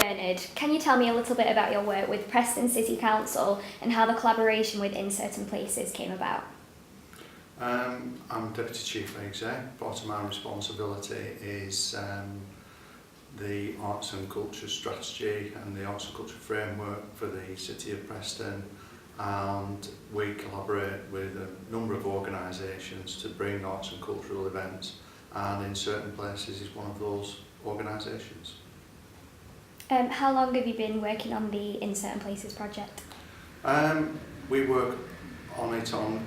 Bernard, can you tell me a little bit about your work with Preston City Council and how the collaboration with In Certain Places came about? I'm Deputy Chief Exec. Part of my responsibility is the Arts and Culture Strategy and the Arts and Culture Framework for the City of Preston, and we collaborate with a number of organisations to bring arts and cultural events, and In Certain Places is one of those organisations. How long have you been working on the In Certain Places project? We work on it on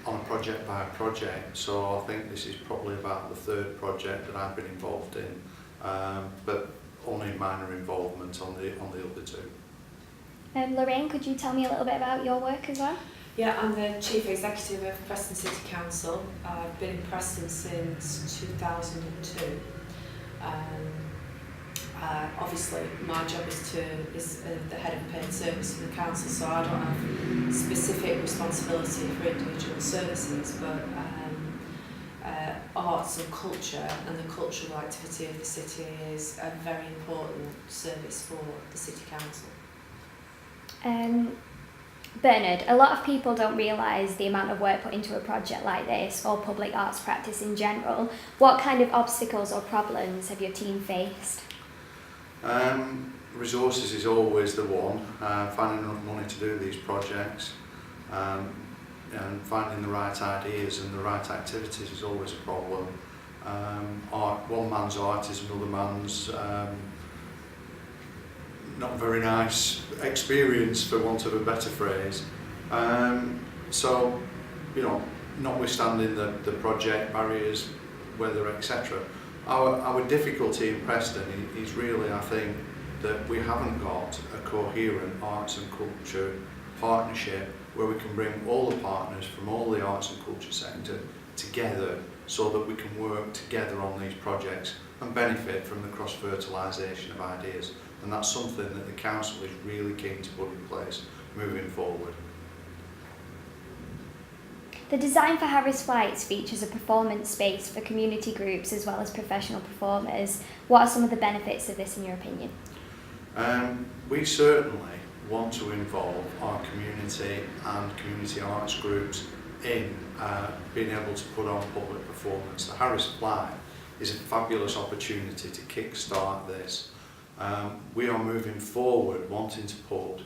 a project by project, so I think this is probably about the third project that I've been involved in, but only minor involvement on the other two. Lorraine, could you tell me a little bit about your work as well? Yeah, I'm the Chief Executive of Preston City Council. I've been in Preston since 2002. Obviously, my job is the head of paid service for the council, so I don't have specific responsibility for individual services, but arts and culture and the cultural activity of the city is a very important service for the city council. Bernard, a lot of people don't realise the amount of work put into a project like this or public arts practice in general. What kind of obstacles or problems have your team faced? Resources is always the one. Finding enough money to do these projects, and finding the right ideas and the right activities is always a problem. One man's art is another man's not very nice experience, for want of a better phrase. So, notwithstanding the project barriers, weather, etc., our difficulty in Preston is really, I think, that we haven't got a coherent arts and culture partnership where we can bring all the partners from all the arts and culture sector together so that we can work together on these projects and benefit from the cross-fertilisation of ideas. And that's something that the council is really keen to put in place moving forward. The design for Harris Flights features a performance space for community groups as well as professional performers. What are some of the benefits of this in your opinion? We certainly want to involve our community and community arts groups in being able to put on public performance. The Harris Flight is a fabulous opportunity to kick-start this. We are moving forward wanting to put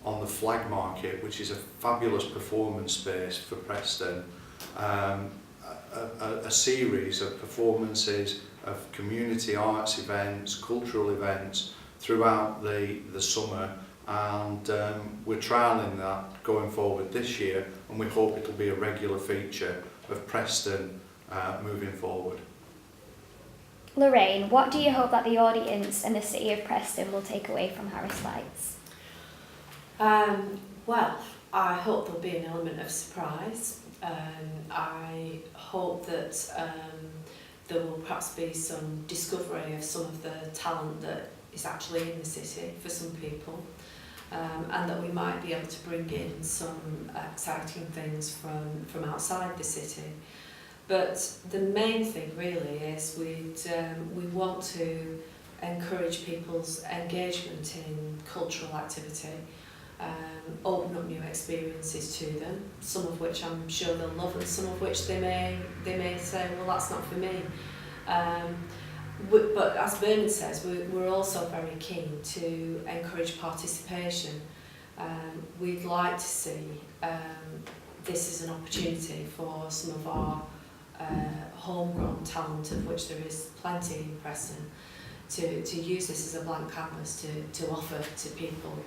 on the Flag Market, which is a fabulous performance space for Preston, a series of performances of community arts events, cultural events throughout the summer, and we're trialling that going forward this year, and we hope it'll be a regular feature of Preston moving forward. Lorraine, what do you hope that the audience and the City of Preston will take away from Harris Flights? Well, I hope there'll be an element of surprise. I hope that there will perhaps be some discovery of some of the talent that is actually in the city for some people, and that we might be able to bring in some exciting things from outside the city. But the main thing really is we want to encourage people's engagement in cultural activity, open up new experiences to them, some of which I'm sure they'll love and some of which they may say, well, that's not for me. But as Bernard says, we're also very keen to encourage participation. We'd like to see this as an opportunity for some of our homegrown talent, of which there is plenty in Preston, to use this as a blank canvas to offer to people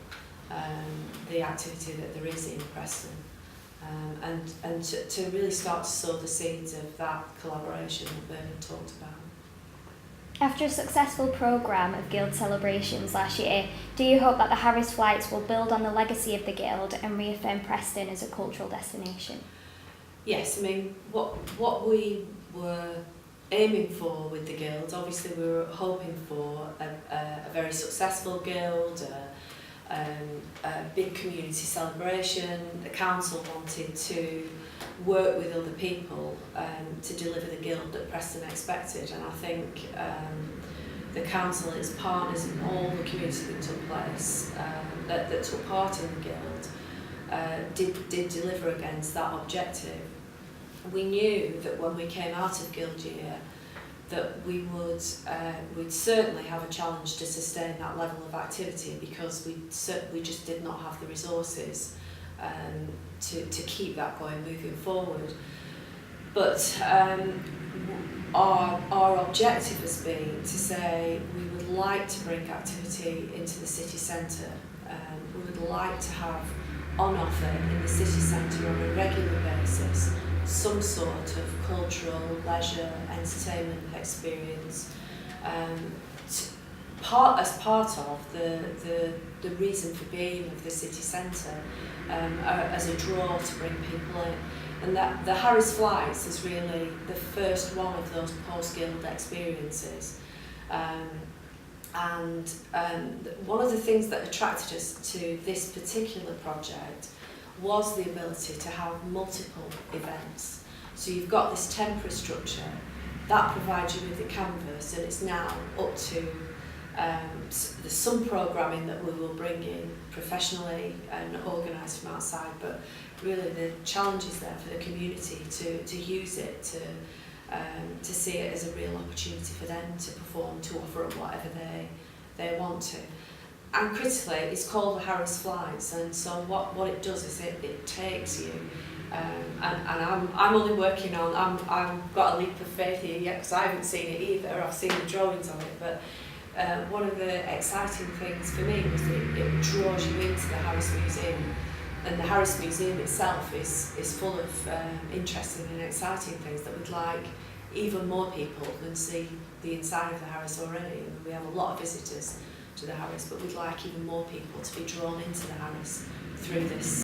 the activity that there is in Preston, and to really start to sow the seeds of that collaboration that Bernard talked about. After a successful programme of Guild celebrations last year, do you hope that the Harris Flights will build on the legacy of the Guild and reaffirm Preston as a cultural destination? Yes, I mean, what we were aiming for with the Guild, obviously we were hoping for a very successful Guild, a big community celebration. The council wanted to work with other people to deliver the Guild that Preston expected, and I think the council and its partners in all the community that took place, that took part in the Guild, did deliver against that objective. We knew that when we came out of Guild year that we'd certainly have a challenge to sustain that level of activity, because we just did not have the resources to keep that going moving forward. But our objective has been to say we would like to bring activity into the city centre. We would like to have on offer in the city centre on a regular basis some sort of cultural, leisure, entertainment experience, as part of the reason for being of the city centre, as a draw to bring people in. And that the Harris Flights is really the first one of those post-Guild experiences. And one of the things that attracted us to this particular project was the ability to have multiple events. So you've got this temporary structure that provides you with the canvas, and it's now up to there's some programming that we will bring in professionally and organised from outside, but really the challenge is there for the community to use it, to see it as a real opportunity for them to perform, to offer up whatever they want to. And critically, it's called the Harris Flights, and so what it does is it takes you, and I'm only working on, I've got a leap of faith here yet because I haven't seen it either. I've seen the drawings of it, but one of the exciting things for me was that it draws you into the Harris Museum, and the Harris Museum itself is full of interesting and exciting things that we'd like even more people than see the inside of the Harris already. And we have a lot of visitors to the Harris, but we'd like even more people to be drawn into the Harris through this.